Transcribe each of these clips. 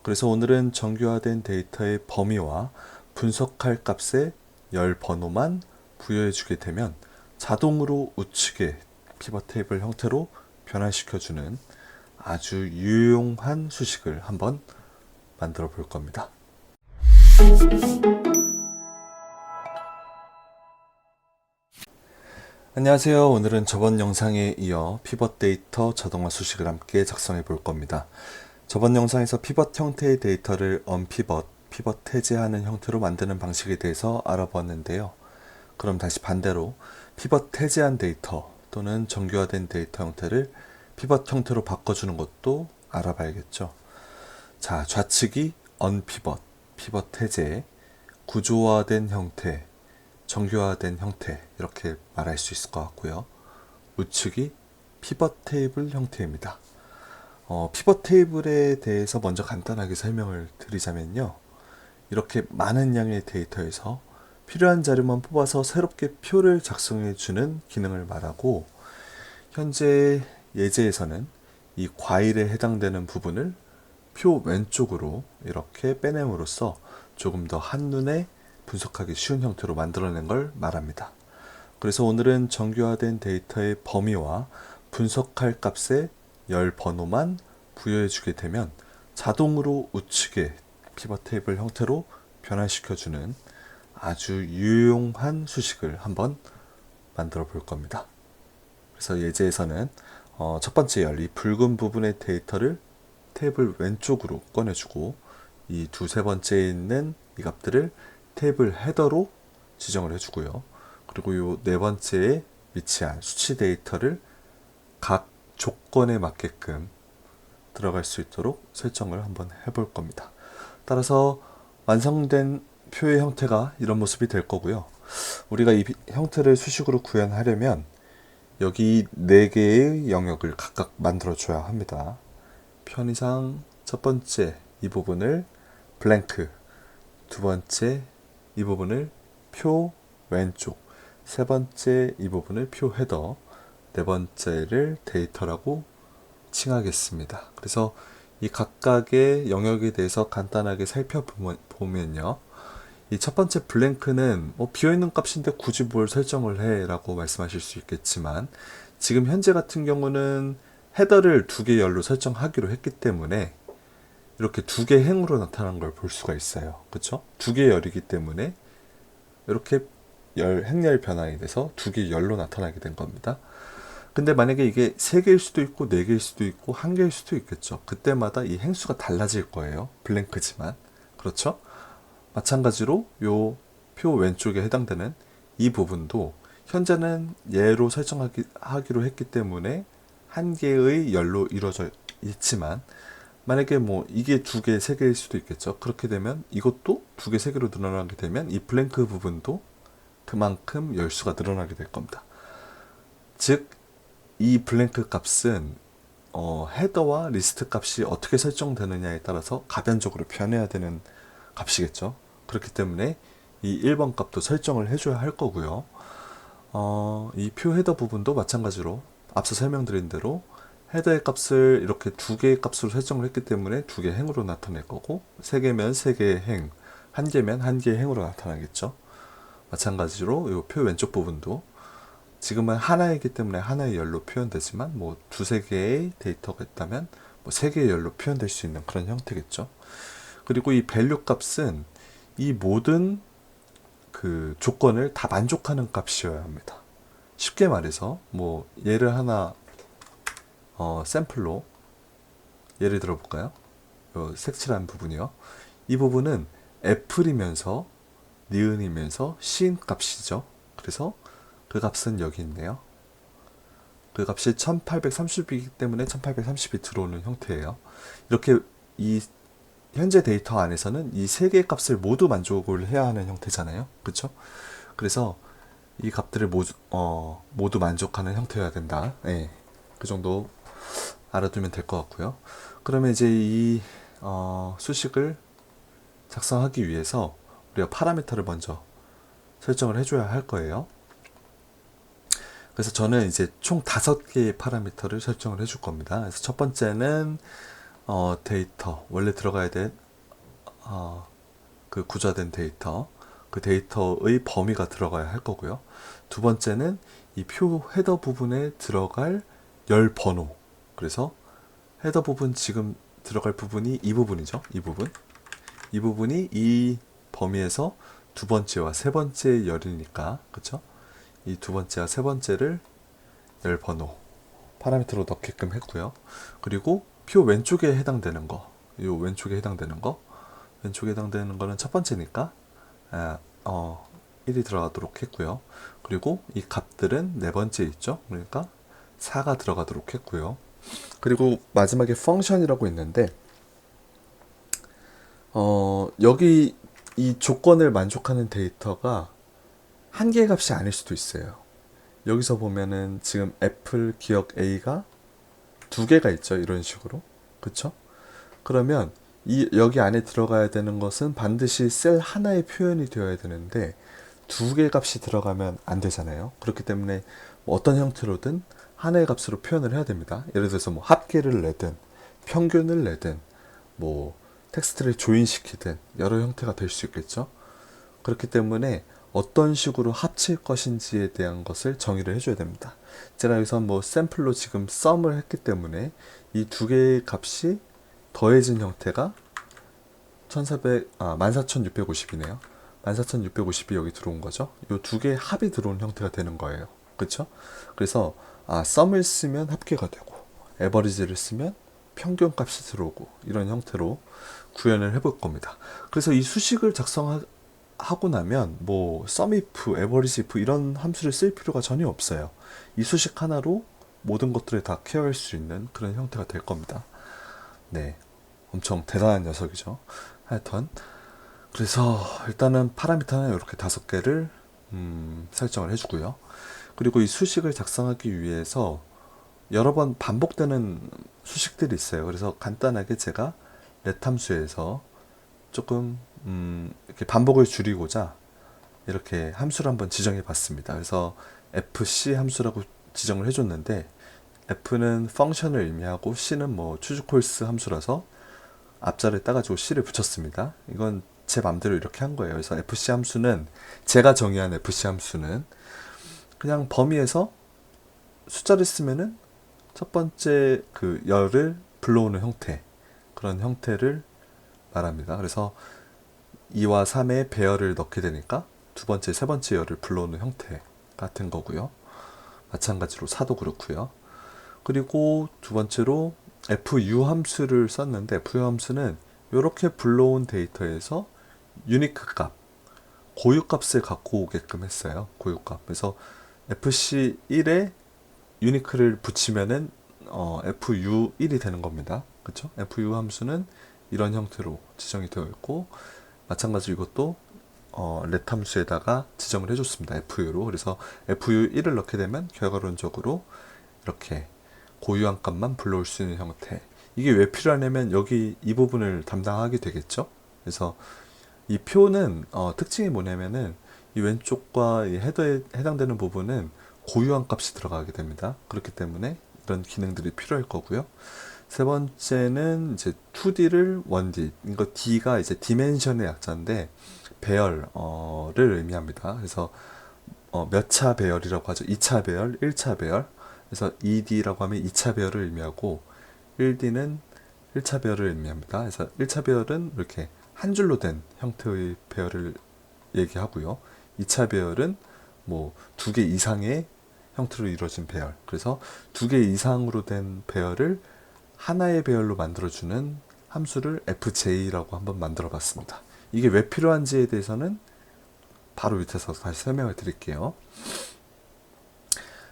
그래서 오늘은 정규화된 데이터의 범위와 분석할 값의 열 번호만 부여해 주게 되면 자동으로 우측에 피벗 테이블 형태로 변환시켜주는 아주 유용한 수식을 한번 만들어 볼 겁니다. 안녕하세요. 오늘은 저번 영상에 이어 피벗 데이터 자동화 수식을 함께 작성해 볼 겁니다. 저번 영상에서 피벗 형태의 데이터를 언피벗, 피벗 해제하는 형태로 만드는 방식에 대해서 알아보았는데요. 그럼 다시 반대로 피벗 해제한 데이터 또는 정규화된 데이터 형태를 피벗 형태로 바꿔주는 것도 알아봐야겠죠. 자, 좌측이 언피벗, 피벗 해제, 구조화된 형태, 정규화된 형태 이렇게 말할 수 있을 것 같고요. 우측이 피벗 테이블 형태입니다. 피벗 테이블에 대해서 먼저 간단하게 설명을 드리자면요. 이렇게 많은 양의 데이터에서 필요한 자료만 뽑아서 새롭게 표를 작성해 주는 기능을 말하고, 현재 예제에서는 이 과일에 해당되는 부분을 표 왼쪽으로 이렇게 빼냄으로써 조금 더 한눈에 분석하기 쉬운 형태로 만들어낸 걸 말합니다. 그래서 오늘은 정규화된 데이터의 범위와 분석할 값의 열 번호만 부여해 주게 되면 자동으로 우측에 피벗 테이블 형태로 변환시켜주는 아주 유용한 수식을 한번 만들어 볼 겁니다. 그래서 예제에서는 첫 번째 열, 이 붉은 부분의 데이터를 테이블 왼쪽으로 꺼내주고, 이 두세 번째에 있는 이 값들을 테이블 헤더로 지정을 해주고요. 그리고 이 네 번째에 위치한 수치 데이터를 각 조건에 맞게끔 들어갈 수 있도록 설정을 한번 해볼 겁니다. 따라서 완성된 표의 형태가 이런 모습이 될 거고요. 우리가 이 형태를 수식으로 구현하려면 여기 4개의 영역을 각각 만들어 줘야 합니다. 편의상 첫 번째 이 부분을 블랭크, 두 번째 이 부분을 표 왼쪽, 세 번째 이 부분을 표 헤더, 네 번째를 데이터라고 칭하겠습니다. 그래서 이 각각의 영역에 대해서 간단하게 살펴보면요. 이 첫 번째 블랭크는 비어있는 값인데 굳이 뭘 설정을 해 라고 말씀하실 수 있겠지만, 지금 현재 같은 경우는 헤더를 2개 열로 설정하기로 했기 때문에 이렇게 2개 행으로 나타난 걸 볼 수가 있어요. 그렇죠? 2개 열이기 때문에 이렇게 행열 변환이 돼서 2개 열로 나타나게 된 겁니다. 근데 만약에 이게 3개일 수도 있고 4개일 수도 있고 1개일 수도 있겠죠. 그때마다 이 행수가 달라질 거예요. 블랭크지만. 그렇죠? 마찬가지로 요 표 왼쪽에 해당되는 이 부분도 현재는 예로 설정하기로 했기 때문에 1개의 열로 이루어져 있지만, 만약에 이게 2개, 3개일 수도 있겠죠. 그렇게 되면 이것도 2개, 3개로 늘어나게 되면 이 블랭크 부분도 그만큼 열수가 늘어나게 될 겁니다. 즉, 이 블랭크 값은 헤더와 리스트 값이 어떻게 설정되느냐에 따라서 가변적으로 변해야 되는 값이겠죠. 그렇기 때문에 이 1번 값도 설정을 해줘야 할 거고요. 이 표 헤더 부분도 마찬가지로 앞서 설명드린 대로 헤더의 값을 이렇게 2개의 값으로 설정을 했기 때문에 2개 행으로 나타낼 거고, 3개면 3개의 행, 1개면 1개의 행으로 나타나겠죠. 마찬가지로 이 표 왼쪽 부분도 지금은 하나이기 때문에 하나의 열로 표현되지만 두세 개의 데이터가 있다면 3개의 열로 표현될 수 있는 그런 형태겠죠. 그리고 이 밸류 값은 이 모든 그 조건을 다 만족하는 값이어야 합니다. 쉽게 말해서 예를 하나 샘플로 예를 들어 볼까요? 요 색칠한 부분이요. 이 부분은 애플이면서 니은이면서 시인 값이죠. 그래서 그 값은 여기 있네요. 그 값이 1830이기 때문에 1830이 들어오는 형태예요. 이렇게 이 현재 데이터 안에서는 이 3개의 값을 모두 만족을 해야 하는 형태잖아요. 그렇죠? 그래서 이 값들을 모두 만족하는 형태여야 된다. 네, 그 정도 알아두면 될 것 같고요. 그러면 이제 이 수식을 작성하기 위해서 우리가 파라미터를 먼저 설정을 해줘야 할 거예요. 그래서 저는 이제 총 5개의 파라미터를 설정을 해줄 겁니다. 그래서 첫 번째는 데이터 원래 들어가야 될 그 구조화된 데이터, 그 데이터의 범위가 들어가야 할 거고요. 두 번째는 이 표 헤더 부분에 들어갈 열 번호. 그래서 헤더 부분 지금 들어갈 부분이 이 부분이죠. 이 부분. 이 부분이 이 범위에서 두 번째와 세 번째 열이니까, 그쵸? 이 두 번째와 세 번째를 열 번호 파라미터로 넣게끔 했고요. 그리고 표 왼쪽에 해당되는 거, 이 왼쪽에 해당되는 거, 왼쪽에 해당되는 거는 첫 번째니까 1이 들어가도록 했고요. 그리고 이 값들은 네 번째 있죠. 그러니까 4가 들어가도록 했고요. 그리고 마지막에 펑션이라고 있는데 여기 이 조건을 만족하는 데이터가 한 개의 값이 아닐 수도 있어요. 여기서 보면은 지금 애플 기억 A가 두 개가 있죠. 이런 식으로. 그쵸? 그러면 여기 안에 들어가야 되는 것은 반드시 셀 하나의 표현이 되어야 되는데 두 개의 값이 들어가면 안 되잖아요. 그렇기 때문에 뭐 어떤 형태로든 하나의 값으로 표현을 해야 됩니다. 예를 들어서 뭐 합계를 내든 평균을 내든 뭐 텍스트를 조인시키든 여러 형태가 될 수 있겠죠. 그렇기 때문에 어떤 식으로 합칠 것인지에 대한 것을 정의를 해줘야 됩니다. 제가 여기서 뭐 샘플로 지금 썸을 했기 때문에 이 두 개의 값이 더해진 형태가 14,650이네요. 14,650이 여기 들어온 거죠. 이 두 개의 합이 들어온 형태가 되는 거예요. 그렇죠? 그래서 썸을 쓰면 합계가 되고 에버리지를 쓰면 평균 값이 들어오고 이런 형태로 구현을 해볼 겁니다. 그래서 이 수식을 작성하고 나면 뭐 sumif, average 이런 함수를 쓸 필요가 전혀 없어요. 이 수식 하나로 모든 것들을 다 케어할 수 있는 그런 형태가 될 겁니다. 네, 엄청 대단한 녀석이죠. 하여튼 그래서 일단은 파라미터는 이렇게 5개를 설정을 해주고요. 그리고 이 수식을 작성하기 위해서 여러 번 반복되는 수식들이 있어요. 그래서 간단하게 제가 let 함수에서 조금 이렇게 반복을 줄이고자 이렇게 함수를 한번 지정해 봤습니다. 그래서 fc 함수라고 지정을 해줬는데 f는 펑션을 의미하고 c는 뭐 추주콜스 함수라서 앞자를 따가지고 c를 붙였습니다. 이건 제 맘대로 이렇게 한 거예요. 그래서 fc 함수는 제가 정의한 fc 함수는 그냥 범위에서 숫자를 쓰면은 첫 번째 그 열을 불러오는 형태, 그런 형태를 말합니다. 그래서 2와 3의 배열을 넣게 되니까 두 번째, 세 번째 열을 불러오는 형태 같은 거고요. 마찬가지로 4도 그렇고요. 그리고 두 번째로 fu 함수를 썼는데 fu 함수는 이렇게 불러온 데이터에서 유니크 값, 고유 값을 갖고 오게끔 했어요. 고유 값. 그래서 fc1에 유니크를 붙이면은 fu1이 되는 겁니다. 그렇죠? fu 함수는 이런 형태로 지정이 되어 있고 마찬가지로 이것도 let 함수에다가 지정을 해줬습니다. fu로. 그래서 fu1을 넣게 되면 결과론적으로 이렇게 고유한 값만 불러올 수 있는 형태. 이게 왜 필요하냐면 여기 이 부분을 담당하게 되겠죠. 그래서 이 표는 특징이 뭐냐면은 이 왼쪽과 이 헤더에 해당되는 부분은 고유한 값이 들어가게 됩니다. 그렇기 때문에 이런 기능들이 필요할 거고요. 세 번째는 이제 2D를 1D. 이거 D가 이제 디멘션의 약자인데 배열을 의미합니다. 그래서 몇 차 배열이라고 하죠. 2차 배열, 1차 배열. 그래서 2D라고 하면 2차 배열을 의미하고 1D는 1차 배열을 의미합니다. 그래서 1차 배열은 이렇게 한 줄로 된 형태의 배열을 얘기하고요. 2차 배열은 뭐 2개 이상의 형태로 이루어진 배열. 그래서 2개 이상으로 된 배열을 하나의 배열로 만들어주는 함수를 fj라고 한번 만들어 봤습니다. 이게 왜 필요한지에 대해서는 바로 밑에서 다시 설명을 드릴게요.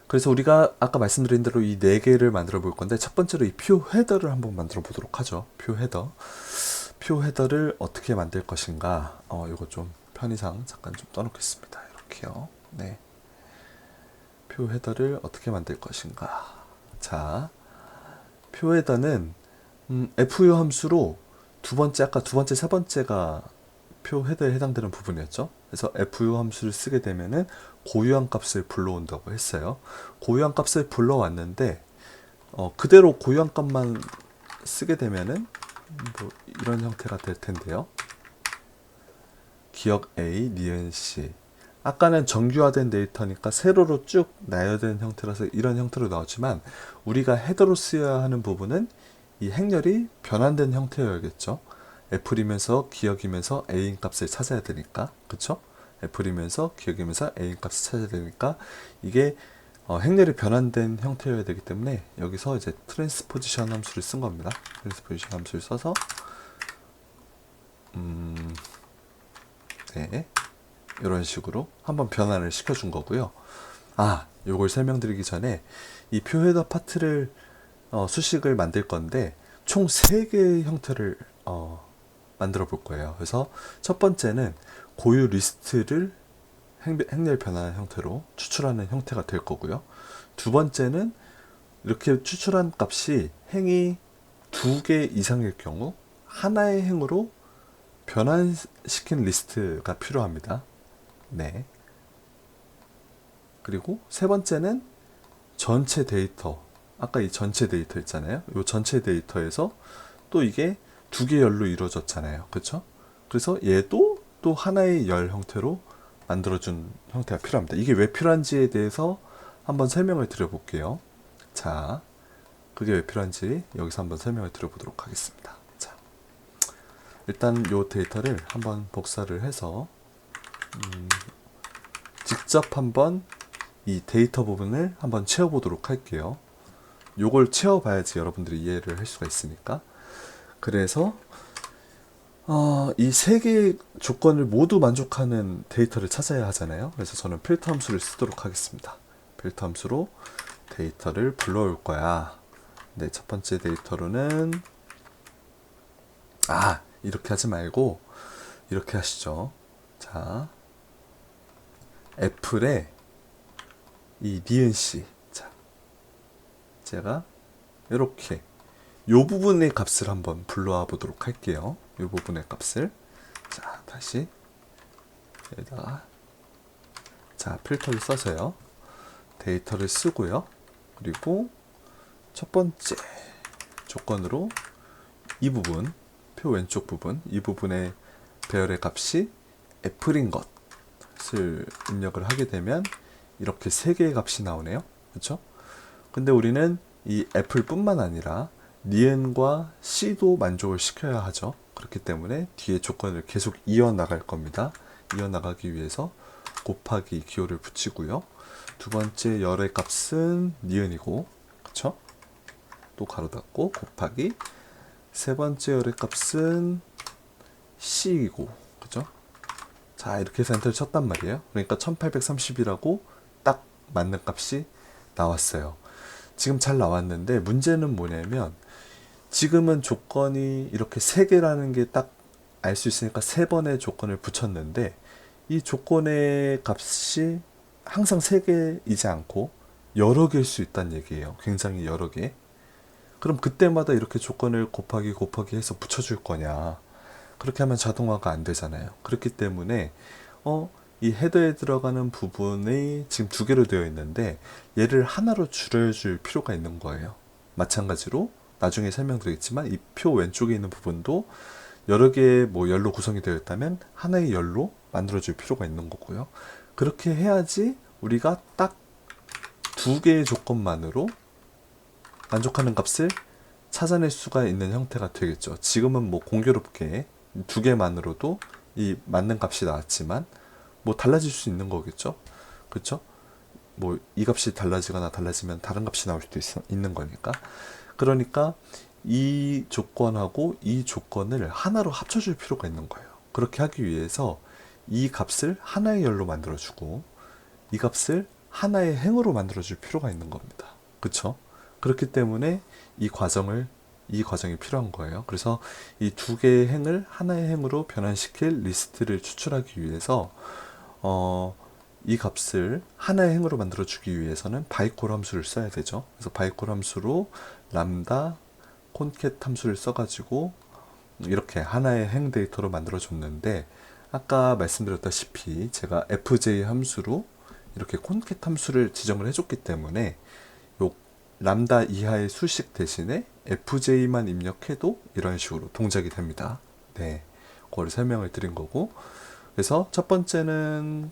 그래서 우리가 아까 말씀드린 대로 이 4개를 만들어 볼 건데 첫 번째로 이 표 헤더를 한번 만들어 보도록 하죠. 표 헤더. 표 헤더를 어떻게 만들 것인가. 이거 좀 편의상 잠깐 좀 떠놓겠습니다. 이렇게요. 네. 표 헤더를 어떻게 만들 것인가. 자, 표 헤더는 fu 함수로 아까 두 번째, 세 번째가 표 헤더에 해당되는 부분이었죠. 그래서 fu 함수를 쓰게 되면은 고유한 값을 불러온다고 했어요. 고유한 값을 불러왔는데 그대로 고유한 값만 쓰게 되면은 뭐 이런 형태가 될 텐데요. 기억 A, 니은 C. 아까는 정규화된 데이터니까 세로로 쭉 나열된 형태라서 이런 형태로 나오지만 우리가 헤더로 쓰여야 하는 부분은 이 행렬이 변환된 형태여야겠죠. F이면서 기억이면서 A인 값을 찾아야 되니까, 그쵸? F이면서 기억이면서 A인 값을 찾아야 되니까 이게 행렬이 변환된 형태여야 되기 때문에 여기서 이제 트랜스포지션 함수를 쓴 겁니다. 트랜스포지션 함수를 써서 네, 이런 식으로 한번 변환을 시켜준 거고요. 요걸 설명드리기 전에 이 표 헤더 파트를 수식을 만들 건데 총 3개의 형태를 만들어 볼 거예요. 그래서 첫 번째는 고유 리스트를 행렬 변환 형태로 추출하는 형태가 될 거고요. 두 번째는 이렇게 추출한 값이 행이 2개 이상일 경우 하나의 행으로 변환시킨 리스트가 필요합니다. 네. 그리고 세 번째는 전체 데이터. 아까 이 전체 데이터 있잖아요. 이 전체 데이터에서 또 이게 2개 열로 이루어졌잖아요. 그렇죠? 그래서 얘도 또 하나의 열 형태로 만들어준 형태가 필요합니다. 이게 왜 필요한지에 대해서 한번 설명을 드려볼게요. 자, 그게 왜 필요한지 여기서 한번 설명을 드려보도록 하겠습니다. 자, 일단 이 데이터를 한번 복사를 해서 직접 한번 이 데이터 부분을 한번 채워보도록 할게요. 요걸 채워봐야지 여러분들이 이해를 할 수가 있으니까. 그래서 이 3개의 조건을 모두 만족하는 데이터를 찾아야 하잖아요. 그래서 저는 필터 함수를 쓰도록 하겠습니다. 필터 함수로 데이터를 불러올 거야. 네, 첫 번째 데이터로는 이렇게 하지 말고 이렇게 하시죠. 자, 애플의 이 니은 C. 자, 제가 이렇게 요 부분의 값을 한번 불러와 보도록 할게요. 요 부분의 값을. 자, 다시 여기다가 자, 필터를 써서요. 데이터를 쓰고요. 그리고 첫 번째 조건으로 이 부분, 표 왼쪽 부분, 이 부분의 배열의 값이 F인 것을 입력을 하게 되면 이렇게 3개의 값이 나오네요. 그렇죠? 근데 우리는 이 F뿐만 아니라 니은과 C도 만족을 시켜야 하죠. 그렇기 때문에 뒤에 조건을 계속 이어나갈 겁니다. 이어나가기 위해서 곱하기 기호를 붙이고요. 두 번째 열의 값은 니은이고, 그쵸? 또 가로 닫고 곱하기 세 번째 열의 값은 C이고, 그죠? 자, 이렇게 해서 엔터를 쳤단 말이에요. 그러니까 1830이라고 딱 맞는 값이 나왔어요. 지금 잘 나왔는데 문제는 뭐냐면 지금은 조건이 이렇게 3개라는 게 딱 알 수 있으니까 3번의 조건을 붙였는데 이 조건의 값이 항상 3개이지 않고 여러 개일 수 있다는 얘기예요. 굉장히 여러 개. 그럼 그때마다 이렇게 조건을 곱하기 해서 붙여줄 거냐. 그렇게 하면 자동화가 안 되잖아요. 그렇기 때문에 이 헤더에 들어가는 부분이 지금 2개로 되어 있는데 얘를 하나로 줄여줄 필요가 있는 거예요. 마찬가지로 나중에 설명드리겠지만 이 표 왼쪽에 있는 부분도 여러 개의 열로 구성이 되어 있다면 하나의 열로 만들어줄 필요가 있는 거고요. 그렇게 해야지 우리가 딱 2개의 조건만으로 만족하는 값을 찾아낼 수가 있는 형태가 되겠죠. 지금은 공교롭게 2개만으로도 이 맞는 값이 나왔지만 달라질 수 있는 거겠죠. 그렇죠? 이 값이 달라지거나 달라지면 다른 값이 나올 수도 있는 거니까. 그러니까 이 조건하고 이 조건을 하나로 합쳐줄 필요가 있는 거예요. 그렇게 하기 위해서 이 값을 하나의 열로 만들어주고 이 값을 하나의 행으로 만들어줄 필요가 있는 겁니다. 그쵸? 그렇기 때문에 이 과정이 필요한 거예요. 그래서 이 2개의 행을 하나의 행으로 변환시킬 리스트를 추출하기 위해서 이 값을 하나의 행으로 만들어주기 위해서는 바이콜 함수를 써야 되죠. 그래서 바이콜 함수로 람다 콘캣 함수를 써가지고 이렇게 하나의 행 데이터로 만들어줬는데 아까 말씀드렸다시피 제가 fj 함수로 이렇게 콘캣 함수를 지정을 해줬기 때문에 요 람다 이하의 수식 대신에 FJ만 입력해도 이런 식으로 동작이 됩니다. 네, 그걸 설명을 드린 거고, 그래서 첫 번째는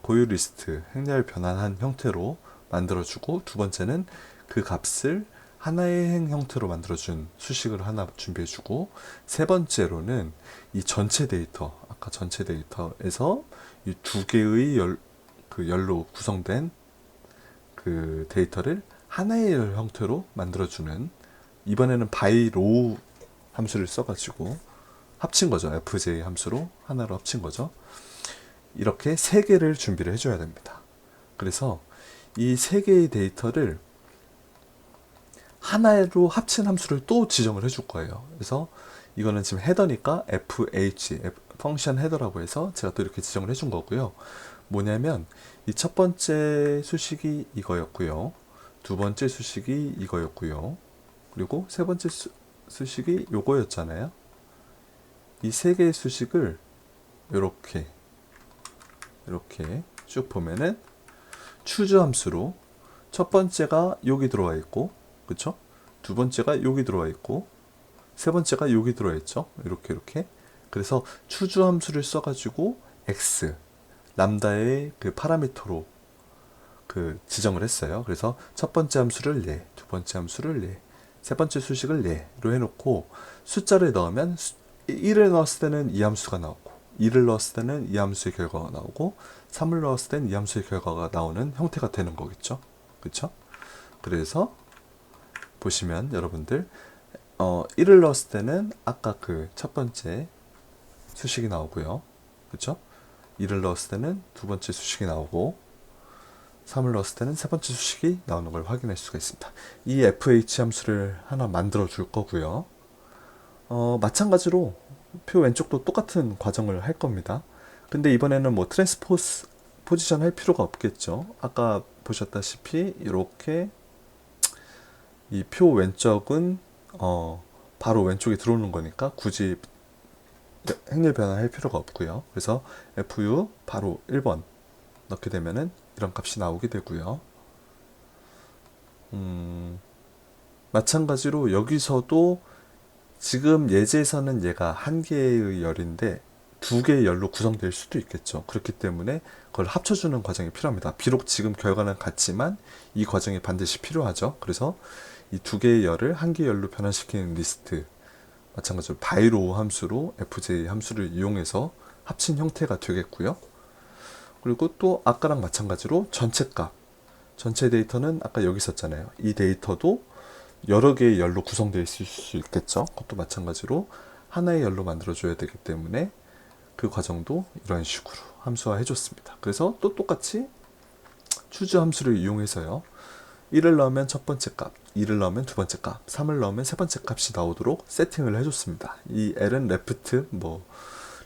고유 리스트 행렬 변환한 형태로 만들어주고, 두 번째는 그 값을 하나의 행 형태로 만들어준 수식을 하나 준비해주고, 세 번째로는 이 전체 데이터, 아까 전체 데이터에서 이 두 개의 열로 구성된 그 데이터를 하나의 열 형태로 만들어주는, 이번에는 by row 함수를 써가지고 합친 거죠. fj 함수로 하나로 합친 거죠. 이렇게 세 개를 준비를 해줘야 됩니다. 그래서 이 세 개의 데이터를 하나로 합친 함수를 또 지정을 해줄 거예요. 그래서 이거는 지금 헤더니까 fh, 펑션 헤더라고 해서 제가 또 이렇게 지정을 해준 거고요. 뭐냐면 이 첫 번째 수식이 이거였고요. 두 번째 수식이 이거였고요. 그리고 세 번째 수식이 요거였잖아요. 이 세 개의 수식을 이렇게 쭉 보면은 추주 함수로 첫 번째가 여기 들어와 있고, 그쵸? 두 번째가 여기 들어와 있고, 세 번째가 여기 들어와 있죠. 이렇게. 그래서 추주 함수를 써가지고 x 람다의 그 파라미터로 그 지정을 했어요. 그래서 첫 번째 함수를 네, 두 번째 함수를 네, 세 번째 수식을 네로 해놓고, 숫자를 넣으면 1을 넣었을 때는 이 함수가 나오고, 2를 넣었을 때는 이 함수의 결과가 나오고, 3을 넣었을 때는 이 함수의 결과가 나오는 형태가 되는 거겠죠. 그쵸? 그래서 보시면 여러분들 1을 넣었을 때는 아까 그 첫 번째 수식이 나오고요. 그쵸? 2를 넣었을 때는 두 번째 수식이 나오고, 3을 넣었을 때는 세 번째 수식이 나오는 걸 확인할 수가 있습니다. 이 fh 함수를 하나 만들어 줄 거고요. 마찬가지로 표 왼쪽도 똑같은 과정을 할 겁니다. 근데 이번에는 뭐 트랜스포즈 포지션 할 필요가 없겠죠. 아까 보셨다시피 이렇게 이 표 왼쪽은 바로 왼쪽에 들어오는 거니까 굳이 행렬 변환할 필요가 없고요. 그래서 fu 바로 1번 넣게 되면은 이런 값이 나오게 되고요. 마찬가지로 여기서도 지금 예제에서는 얘가 한 개의 열인데 두 개의 열로 구성될 수도 있겠죠. 그렇기 때문에 그걸 합쳐주는 과정이 필요합니다. 비록 지금 결과는 같지만 이 과정이 반드시 필요하죠. 그래서 이 두 개의 열을 한 개의 열로 변환시키는 리스트, 마찬가지로 바이로 함수로 fj 함수를 이용해서 합친 형태가 되겠고요. 그리고 또 아까랑 마찬가지로 전체 값, 전체 데이터는 아까 여기 있었잖아요. 이 데이터도 여러 개의 열로 구성되어 있을 수 있겠죠. 그것도 마찬가지로 하나의 열로 만들어줘야 되기 때문에 그 과정도 이런 식으로 함수화 해줬습니다. 그래서 또 똑같이 추주 함수를 이용해서요. 1을 넣으면 첫 번째 값, 2를 넣으면 두 번째 값, 3을 넣으면 세 번째 값이 나오도록 세팅을 해줬습니다. 이 L은 레프트,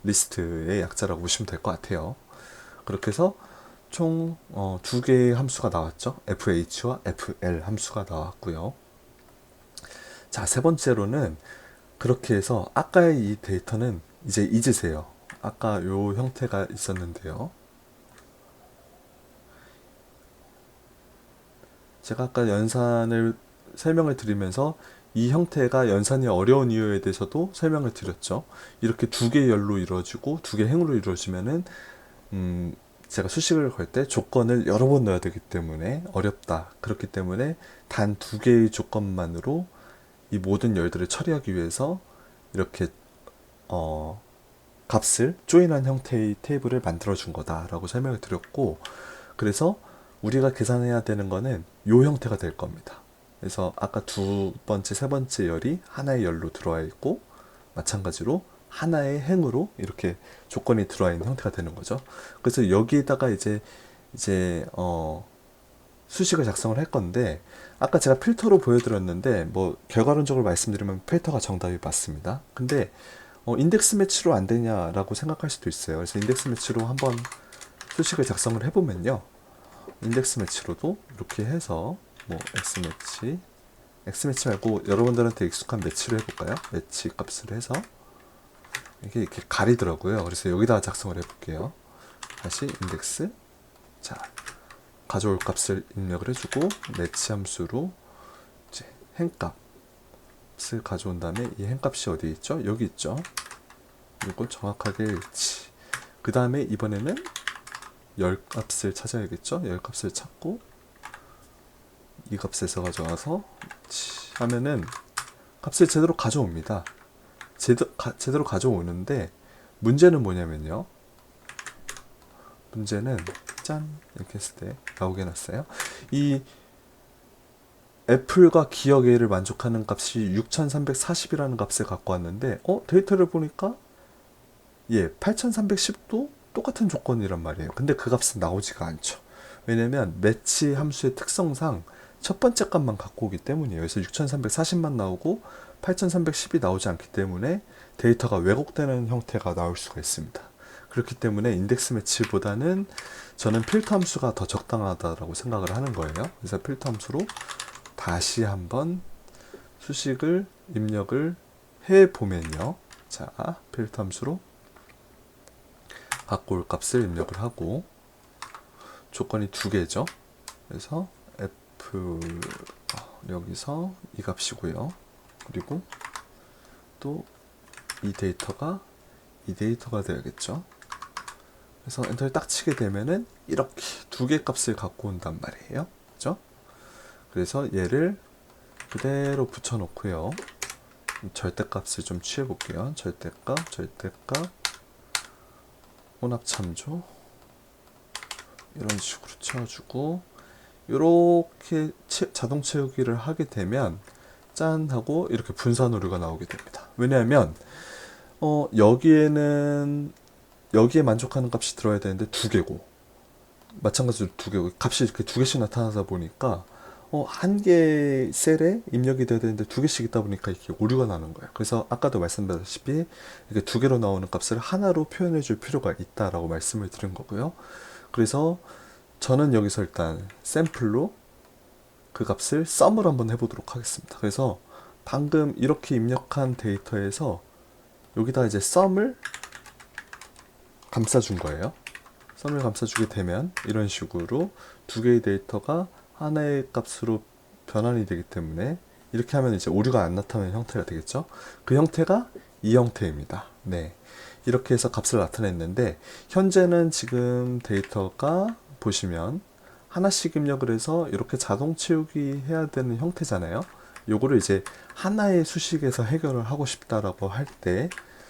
리스트의 약자라고 보시면 될 것 같아요. 그렇게 해서 총 두 개의 함수가 나왔죠. fh와 fl 함수가 나왔고요. 자, 세 번째로는 그렇게 해서 아까의 이 데이터는 이제 잊으세요. 아까 요 형태가 있었는데요. 제가 아까 연산을 설명을 드리면서 이 형태가 연산이 어려운 이유에 대해서도 설명을 드렸죠. 이렇게 두 개의 열로 이루어지고 두 개의 행으로 이루어지면은 제가 수식을 걸 때 조건을 여러 번 넣어야 되기 때문에 어렵다. 그렇기 때문에 단 두 개의 조건만으로 이 모든 열들을 처리하기 위해서 이렇게 값을 조인한 형태의 테이블을 만들어 준 거다라고 설명을 드렸고, 그래서 우리가 계산해야 되는 거는 요 형태가 될 겁니다. 그래서 아까 두 번째, 세 번째 열이 하나의 열로 들어와 있고, 마찬가지로 하나의 행으로 이렇게 조건이 들어와 있는 형태가 되는 거죠. 그래서 여기에다가 이제 수식을 작성을 할 건데, 아까 제가 필터로 보여드렸는데 결과론적으로 말씀드리면 필터가 정답이 맞습니다. 근데 인덱스 매치로 안 되냐라고 생각할 수도 있어요. 그래서 인덱스 매치로 한번 수식을 작성을 해보면요, 인덱스 매치로도 이렇게 해서 X 매치 말고 여러분들한테 익숙한 매치로 해볼까요? 매치 값을 해서 이게 이렇게 가리더라고요. 그래서 여기다가 작성을 해볼게요. 다시 인덱스, 자, 가져올 값을 입력을 해주고 매치 함수로 행값을 가져온 다음에 이 행값이 어디 있죠? 여기 있죠. 이거 정확하게 일치. 그 다음에 이번에는 열값을 찾아야겠죠. 열값을 찾고 이 값에서 가져와서 하면은 값을 제대로 가져옵니다. 제대로 가져오는데 문제는 뭐냐면요. 문제는 짠 이렇게 했을 때 나오게 해놨어요. 이 애플과 기억 A를 만족하는 값이 6340이라는 값을 갖고 왔는데 데이터를 보니까 8310도 똑같은 조건이란 말이에요. 근데 그 값은 나오지가 않죠. 왜냐면 매치 함수의 특성상 첫 번째 값만 갖고 오기 때문이에요. 그래서 6340만 나오고 8310이 나오지 않기 때문에 데이터가 왜곡되는 형태가 나올 수가 있습니다. 그렇기 때문에 인덱스 매치보다는 저는 필터 함수가 더 적당하다고 생각을 하는 거예요. 그래서 필터 함수로 다시 한번 수식을 입력을 해보면요. 자, 필터 함수로 갖고 올 값을 입력을 하고 조건이 두 개죠. 그래서 F 여기서 이 값이고요. 그리고 또 이 데이터가 돼야겠죠. 그래서 엔터를 딱 치게 되면은 이렇게 두 개 값을 갖고 온단 말이에요. 그죠? 그래서 얘를 그대로 붙여 놓고요. 절대값을 좀 취해 볼게요. 절대값, 혼합참조 이런 식으로 채워주고 이렇게 자동 채우기를 하게 되면 짠 하고 이렇게 분산 오류가 나오게 됩니다. 왜냐하면 여기에 만족하는 값이 들어야 되는데 두 개고 마찬가지로 두 개고 값이 이렇게 두 개씩 나타나다 보니까 한 개 셀에 입력이 돼야 되는데 두 개씩 있다 보니까 이렇게 오류가 나는 거예요. 그래서 아까도 말씀드렸다시피 이렇게 두 개로 나오는 값을 하나로 표현해 줄 필요가 있다라고 말씀을 드린 거고요. 그래서 저는 여기서 일단 샘플로 그 값을 썸을 한번 해보도록 하겠습니다. 그래서 방금 이렇게 입력한 데이터에서 여기다 이제 썸을 감싸준 거예요. 썸을 감싸주게 되면 이런 식으로 두 개의 데이터가 하나의 값으로 변환이 되기 때문에 이렇게 하면 이제 오류가 안 나타나는 형태가 되겠죠. 그 형태가 이 형태입니다. 네, 이렇게 해서 값을 나타냈는데 현재는 지금 데이터가 보시면 하나씩 입력을 해서 이렇게 자동 채우기 해야 되는 형태잖아요. 요거를 이제 하나의 수식에서 해결을 하고 싶다라고 할 때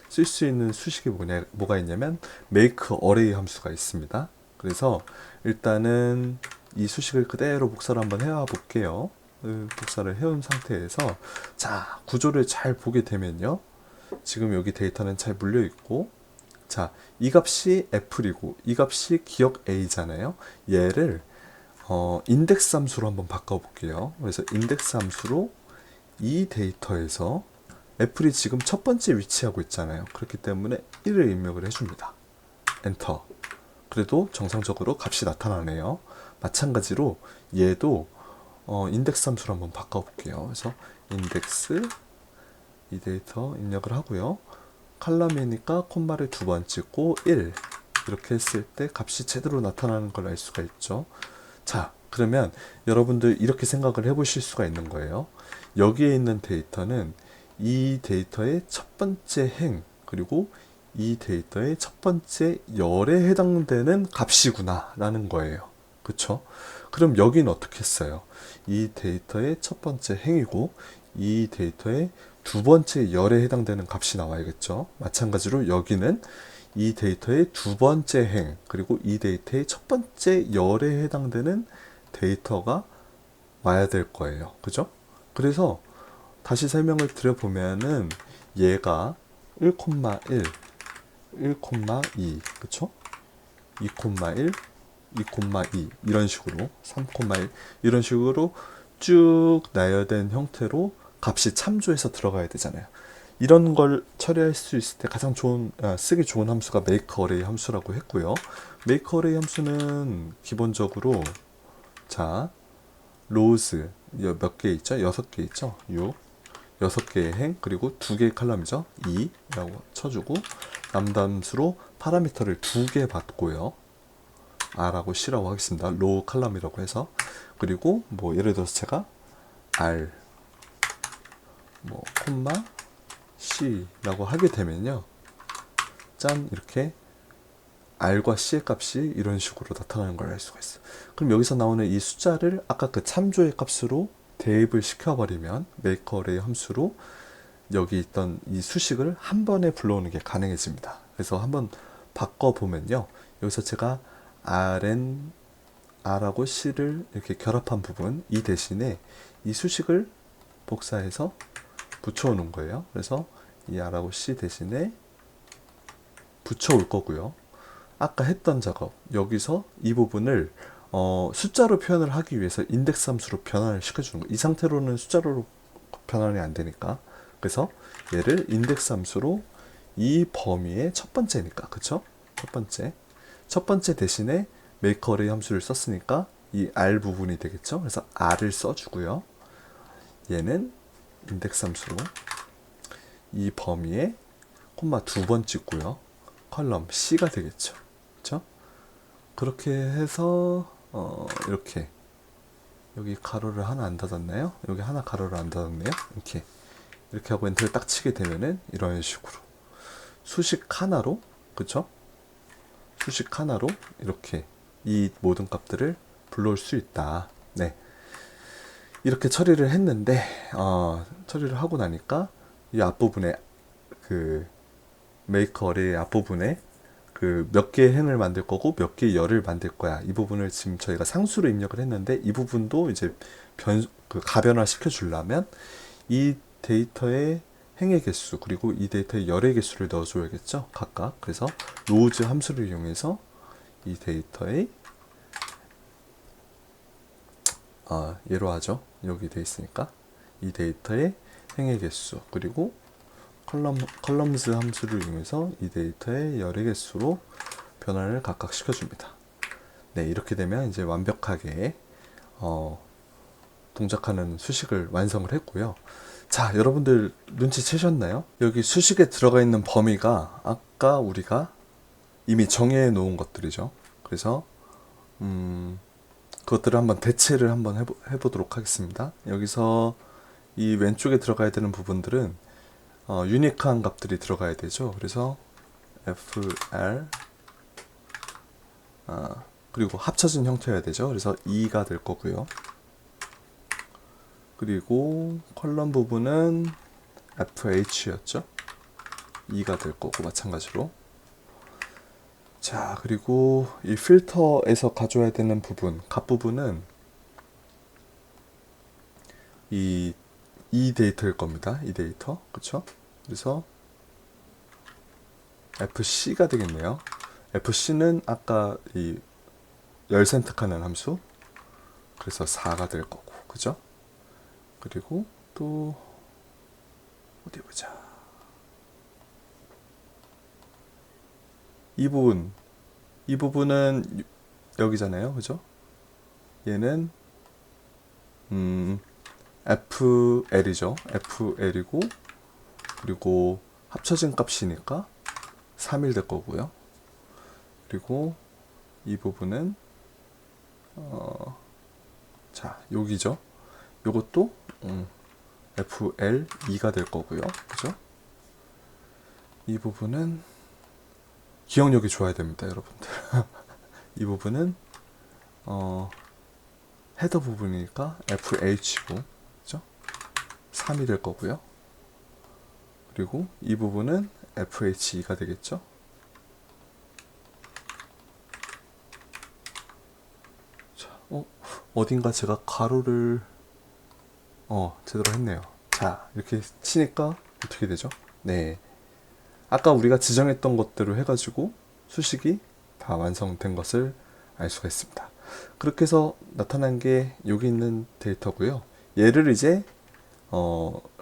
쓸 수 있는 수식이 뭐가 있냐면 make array 함수가 있습니다. 그래서 일단은 이 수식을 그대로 복사를 한번 해와 볼게요. 복사를 해온 상태에서 자, 구조를 잘 보게 되면요. 지금 여기 데이터는 잘 물려 있고 자, 이 값이 애플이고 이 값이 기억 A잖아요. 얘를 인덱스 함수로 한번 바꿔 볼게요. 그래서 인덱스 함수로 이 데이터에서 애플이 지금 첫 번째 위치하고 있잖아요. 그렇기 때문에 1을 입력을 해줍니다. 엔터. 그래도 정상적으로 값이 나타나네요. 마찬가지로 얘도 인덱스 함수로 한번 바꿔볼게요. 그래서 인덱스 이 데이터 입력을 하고요. 칼럼이니까 콤마를 두 번 찍고 1 이렇게 했을 때 값이 제대로 나타나는 걸 알 수가 있죠. 자, 그러면 여러분들 이렇게 생각을 해보실 수가 있는 거예요. 여기에 있는 데이터는 이 데이터의 첫 번째 행 그리고 이 데이터의 첫 번째 열에 해당되는 값이구나 라는 거예요. 그쵸? 그럼 여기는 어떻게 했어요? 이 데이터의 첫 번째 행이고 이 데이터의 두 번째 열에 해당되는 값이 나와야겠죠. 마찬가지로 여기는 이 데이터의 두 번째 행 그리고 이 데이터의 첫 번째 열에 해당되는 데이터가 와야 될 거예요. 그죠? 그래서 다시 설명을 드려보면은 얘가 1,1, 1,2 그쵸? 2,1, 2,2 이런 식으로 3,1 이런 식으로 쭉 나열된 형태로 값이 참조해서 들어가야 되잖아요. 이런 걸 처리할 수 있을 때 가장 쓰기 좋은 함수가 make array 함수라고 했고요. make array 함수는 기본적으로 자 rows 몇 개 있죠? 6개 있죠? 6개의 행 그리고 2개의 칼럼이죠. 2라고 쳐주고 람다 함수로 파라미터를 2개 받고요. R하고 C라고 하겠습니다. 로우 칼럼이라고 해서 그리고 뭐 예를 들어서 제가 R 뭐 콤마 C라고 하게 되면요, 짠, 이렇게 R과 C의 값이 이런 식으로 나타나는 걸 알 수가 있어. 그럼 여기서 나오는 이 숫자를 아까 그 참조의 값으로 대입을 시켜버리면 make array 함수로 여기 있던 이 수식을 한 번에 불러오는 게 가능해집니다. 그래서 한번 바꿔보면요, 여기서 제가 R하고 C를 이렇게 결합한 부분, 이 대신에 이 수식을 복사해서 붙여오는 거예요. 그래서 이 R하고 C 대신에 붙여올 거고요. 아까 했던 작업, 여기서 이 부분을 숫자로 표현을 하기 위해서 인덱스 함수로 변환을 시켜주는 거예요. 이 상태로는 숫자로 변환이 안 되니까. 그래서 얘를 인덱스 함수로 이 범위의 첫 번째니까, 그쵸? 첫 번째 대신에 make array 함수를 썼으니까 이 R 부분이 되겠죠? 그래서 R을 써주고요. 얘는 인덱스 함수로 이 범위에 콤마 두 번 찍고요. 컬럼 C가 되겠죠. 그렇죠? 그렇게 해서 이렇게 여기 가로를 하나 안 닫았나요? 여기 하나 가로를 안 닫았네요. 이렇게 하고 엔터를 딱 치게 되면은 이런 식으로 수식 하나로, 그쵸? 수식 하나로 이렇게 이 모든 값들을 불러올 수 있다. 네. 이렇게 처리를 했는데, 처리를 하고 나니까 이 앞부분에 그 make array 앞부분에 그 몇 개의 행을 만들 거고 몇 개의 열을 만들 거야. 이 부분을 지금 저희가 상수로 입력을 했는데, 이 부분도 이제 가변화 시켜 주려면 이 데이터의 행의 개수 그리고 이 데이터의 열의 개수를 넣어줘야겠죠, 각각. 그래서 로우즈 함수를 이용해서 이 데이터의 얘로 하죠. 여기 돼 있으니까 이 데이터의 행의 개수 그리고 컬럼즈 함수를 이용해서 이 데이터의 열의 개수로 변환을 각각 시켜줍니다. 네, 이렇게 되면 이제 완벽하게 동작하는 수식을 완성을 했고요. 자, 여러분들 눈치채셨나요? 여기 수식에 들어가 있는 범위가 아까 우리가 이미 정해 놓은 것들이죠. 그래서 그것들을 한번 대체를 한번 해보도록 하겠습니다. 여기서 이 왼쪽에 들어가야 되는 부분들은 유니크한 값들이 들어가야 되죠. 그래서 fr 그리고 합쳐진 형태여야 되죠. 그래서 2가 될 거고요. 그리고 컬럼 부분은 fh였죠. 2가 될 거고 마찬가지로. 자, 그리고 이 필터에서 가져야 되는 부분, 값 부분은 이 데이터일 겁니다. 이 데이터, 그쵸? 그래서 fc가 되겠네요. fc는 아까 이 열 선택하는 함수, 그래서 4가 될 거고, 그죠? 그리고 또 어디 보자. 이 부분은 여기잖아요, 그죠? 얘는 FL이죠. FL이고, 그리고 합쳐진 값이니까 3일 될 거고요. 그리고 이 부분은 자, 여기죠. 요것도 FL2가 될 거고요. 그죠? 이 부분은 기억력이 좋아야 됩니다, 여러분들. 이 부분은 헤더 부분이니까 FH고, 그죠? 3이 될 거고요. 그리고 이 부분은 FH2가 되겠죠? 자, 어딘가 제가 가로를 제대로 했네요. 자, 이렇게 치니까 어떻게 되죠? 네, 아까 우리가 지정했던 것대로 해가지고 수식이 다 완성된 것을 알 수가 있습니다. 그렇게 해서 나타난 게 여기 있는 데이터고요. 얘를 이제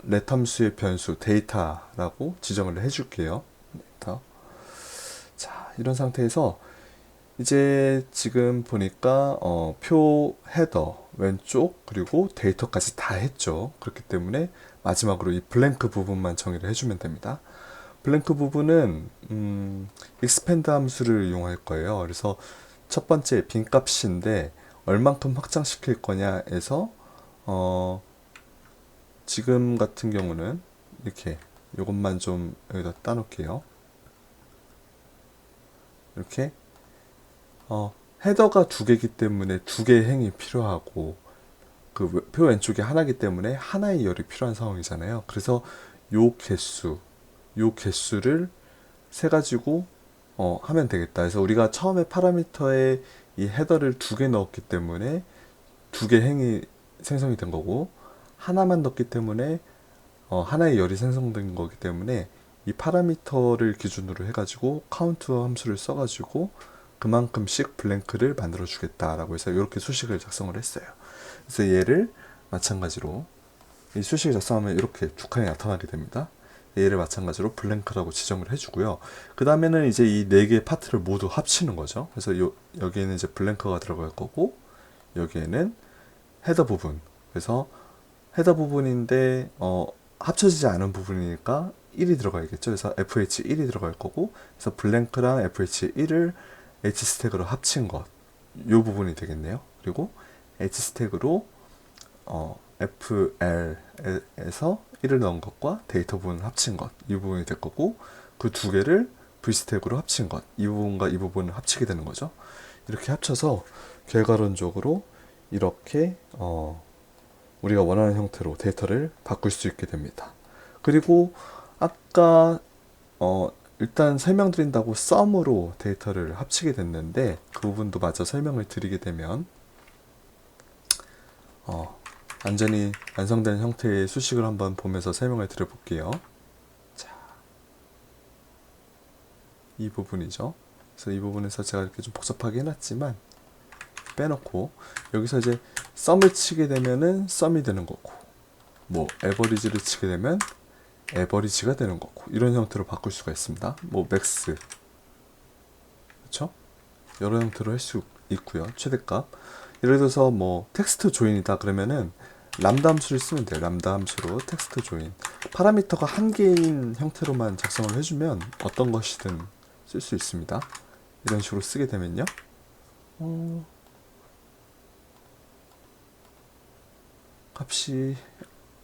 let 함수의 변수 데이터라고 지정을 해줄게요. 데이터. 자, 이런 상태에서 이제 지금 보니까 표 헤더 왼쪽 그리고 데이터까지 다 했죠. 그렇기 때문에 마지막으로 이 블랭크 부분만 정의를 해주면 됩니다. 블랭크 부분은 expand 함수를 이용할 거예요. 그래서 첫 번째 빈값인데 얼만큼 확장시킬 거냐에서 지금 같은 경우는 이렇게 요것만 좀 여기다 따놓을게요. 이렇게 헤더가 두 개이기 때문에 두 개의 행이 필요하고 그 표 왼쪽에 하나이기 때문에 하나의 열이 필요한 상황이잖아요. 그래서 요 개수를 세 가지고 하면 되겠다. 그래서 우리가 처음에 파라미터에 이 헤더를 두 개 넣었기 때문에 두 개 행이 생성이 된 거고, 하나만 넣었기 때문에 하나의 열이 생성된 거기 때문에 이 파라미터를 기준으로 해가지고 카운트 함수를 써가지고 그만큼씩 블랭크를 만들어 주겠다라고 해서 이렇게 수식을 작성을 했어요. 그래서 얘를 마찬가지로 이 수식을 작성하면 이렇게 두 칸이 나타나게 됩니다. 얘를 마찬가지로 블랭크라고 지정을 해주고요. 그 다음에는 이제 이 네 개의 파트를 모두 합치는 거죠. 그래서 여기에는 이제 블랭크가 들어갈 거고, 여기에는 헤더 부분. 그래서 헤더 부분인데 합쳐지지 않은 부분이니까 1이 들어가야겠죠. 그래서 fh1이 들어갈 거고, 그래서 블랭크랑 fh1을 h스택으로 합친 것, 이 부분이 되겠네요. 그리고 h스택으로 fl에서 1을 넣은 것과 데이터 부분을 합친 것, 이 부분이 될 거고, 그 두 개를 v스택으로 합친 것, 이 부분과 이 부분을 합치게 되는 거죠. 이렇게 합쳐서 결과론적으로 이렇게 우리가 원하는 형태로 데이터를 바꿀 수 있게 됩니다. 그리고 아까 일단 설명드린다고 썸으로 데이터를 합치게 됐는데, 그 부분도 마저 설명을 드리게 되면 완전히 완성된 형태의 수식을 한번 보면서 설명을 드려볼게요. 자, 이 부분이죠. 그래서 이 부분에서 제가 이렇게 좀 복잡하게 해놨지만 빼놓고, 여기서 이제 썸을 치게 되면은 썸이 되는 거고, 뭐 에버리지를 치게 되면 에버리지가 되는 거고, 이런 형태로 바꿀 수가 있습니다. 뭐 맥스, 그렇죠? 여러 형태로 할 수 있고요. 최대값. 예를 들어서 뭐 텍스트 조인이다 그러면은 람다 함수를 쓰면 돼요. 람다 함수로 텍스트 조인. 파라미터가 한 개인 형태로만 작성을 해주면 어떤 것이든 쓸 수 있습니다. 이런 식으로 쓰게 되면요. 값이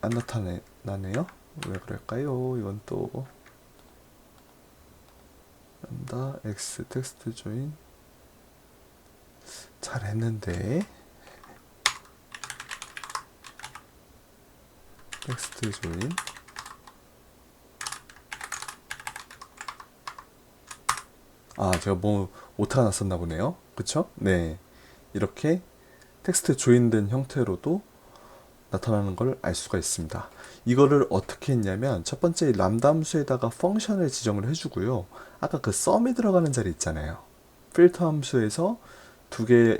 안 나타나네요. 왜 그럴까요? 이건 또 람다 x 텍스트 조인 잘했는데, 텍스트 조인 제가 뭐 오타가 났었나 보네요. 그쵸? 네, 이렇게 텍스트 조인된 형태로도 나타나는 걸 알 수가 있습니다. 이거를 어떻게 했냐면, 첫 번째 람다 함수에다가 펑션을 지정을 해주고요. 아까 그 썸이 들어가는 자리 있잖아요. 필터 함수에서 두 개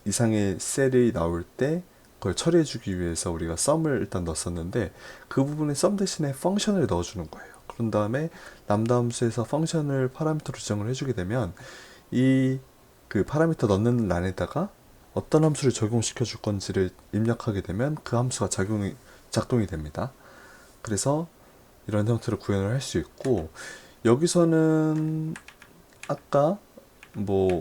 이상의 셀이 나올 때 그걸 처리해주기 위해서 우리가 썸을 일단 넣었었는데, 그 부분에 썸 대신에 펑션을 넣어주는 거예요. 그런 다음에 람다 함수에서 펑션을 파라미터로 지정을 해주게 되면 이 그 파라미터 넣는 란에다가 어떤 함수를 적용시켜 줄 건지를 입력하게 되면 그 함수가 작동이 됩니다. 그래서 이런 형태로 구현을 할 수 있고, 여기서는 아까 뭐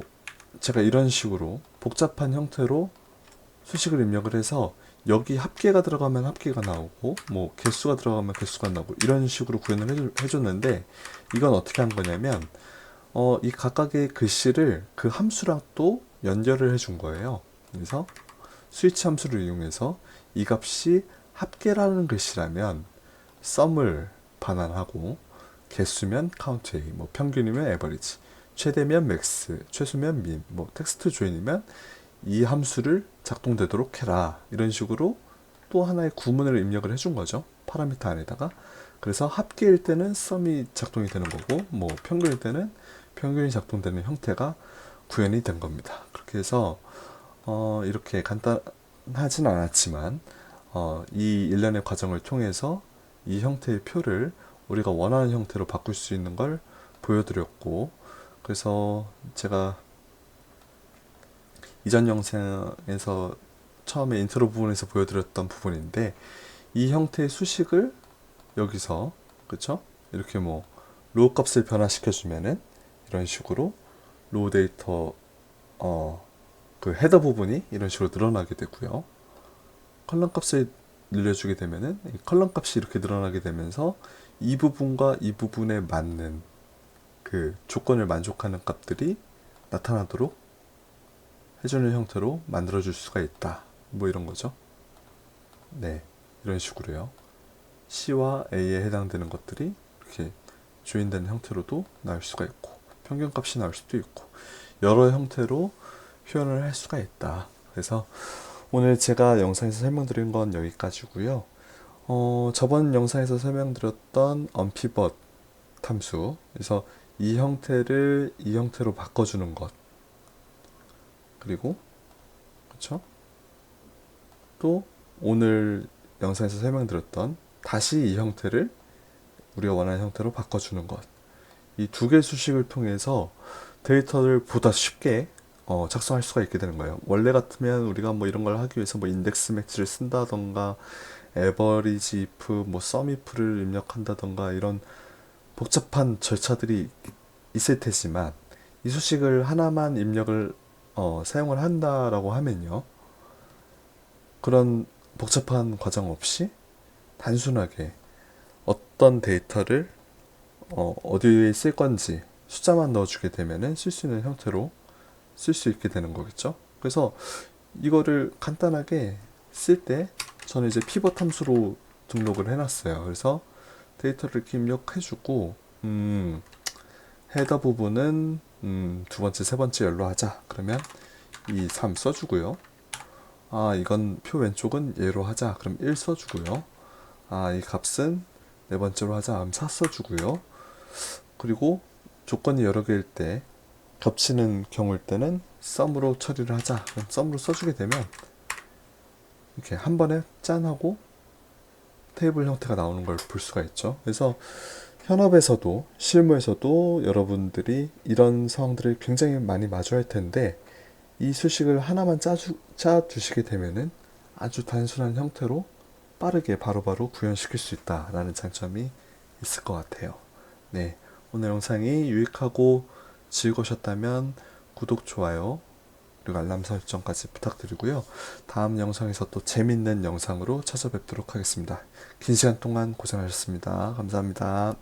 제가 이런 식으로 복잡한 형태로 수식을 입력을 해서 여기 합계가 들어가면 합계가 나오고, 뭐 개수가 들어가면 개수가 나오고, 이런 식으로 구현을 해줬는데, 이건 어떻게 한 거냐면 이 각각의 글씨를 그 함수랑 또 연결을 해준 거예요. 그래서 스위치 함수를 이용해서 이 값이 합계라는 글씨라면 썸을 반환하고, 개수면 count A, 뭐 평균이면 average, 최대면 max, 최소면 min, 뭐 텍스트 조인이면 이 함수를 작동되도록 해라, 이런 식으로 또 하나의 구문을 입력을 해준 거죠. 파라미터 안에다가. 그래서 합계일 때는 썸이 작동이 되는 거고, 뭐 평균일 때는 평균이 작동되는 형태가 구현이 된 겁니다. 그렇게 해서 이렇게 간단하진 않았지만 이 일련의 과정을 통해서 이 형태의 표를 우리가 원하는 형태로 바꿀 수 있는 걸 보여드렸고, 그래서 제가 이전 영상에서 처음에 인트로 부분에서 보여드렸던 부분인데, 이 형태의 수식을 여기서, 그쵸? 이렇게 뭐 로우 값을 변화시켜 주면은 이런 식으로 로우 데이터 그 헤더 부분이 이런 식으로 늘어나게 되고요. 컬럼 값을 늘려주게 되면은 이 컬럼 값이 이렇게 늘어나게 되면서 이 부분과 이 부분에 맞는 그 조건을 만족하는 값들이 나타나도록 해주는 형태로 만들어줄 수가 있다. 뭐 이런 거죠. 네, 이런 식으로요. C와 A에 해당되는 것들이 이렇게 조인되는 형태로도 나올 수가 있고, 평균값이 나올 수도 있고, 여러 형태로 표현을 할 수가 있다. 그래서 오늘 제가 영상에서 설명드린 건 여기까지고요. 저번 영상에서 설명드렸던 언피벗 함수, 그래서 이 형태를 이 형태로 바꿔주는 것, 그리고 그렇죠? 또 오늘 영상에서 설명드렸던 다시 이 형태를 우리가 원하는 형태로 바꿔주는 것, 이 두 개의 수식을 통해서 데이터를 보다 쉽게 작성할 수가 있게 되는 거예요. 원래 같으면 우리가 뭐 이런 걸 하기 위해서 뭐 인덱스 매치를 쓴다던가 에버리지 if, 뭐 sum if를 입력한다던가 이런 복잡한 절차들이 있을 테지만 이 수식을 하나만 입력을 사용을 한다라고 하면요, 그런 복잡한 과정 없이 단순하게 어떤 데이터를 어디에 쓸 건지 숫자만 넣어주게 되면은 쓸 수 있는 형태로 쓸 수 있게 되는 거겠죠. 그래서 이거를 간단하게 쓸 때 저는 이제 피벗 함수로 등록을 해놨어요. 그래서 데이터를 이렇게 입력해주고 헤더 부분은 두 번째, 세 번째 열로 하자. 그러면 이 3 써주고요. 이건 표 왼쪽은 얘로 하자. 그럼 1 써주고요. 이 값은 네 번째로 하자. 그럼 4 써주고요. 그리고 조건이 여러 개일 때, 겹치는 경우일 때는 썸으로 처리를 하자. 그럼 썸으로 써주게 되면 이렇게 한 번에 짠 하고 테이블 형태가 나오는 걸 볼 수가 있죠. 그래서 현업에서도 실무에서도 여러분들이 이런 상황들을 굉장히 많이 마주할 텐데, 이 수식을 하나만 짜두시게 되면은 아주 단순한 형태로 빠르게 바로바로 구현시킬 수 있다라는 장점이 있을 것 같아요. 네, 오늘 영상이 유익하고 즐거우셨다면 구독, 좋아요, 그리고 알람 설정까지 부탁드리고요. 다음 영상에서 또 재밌는 영상으로 찾아뵙도록 하겠습니다. 긴 시간 동안 고생하셨습니다. 감사합니다.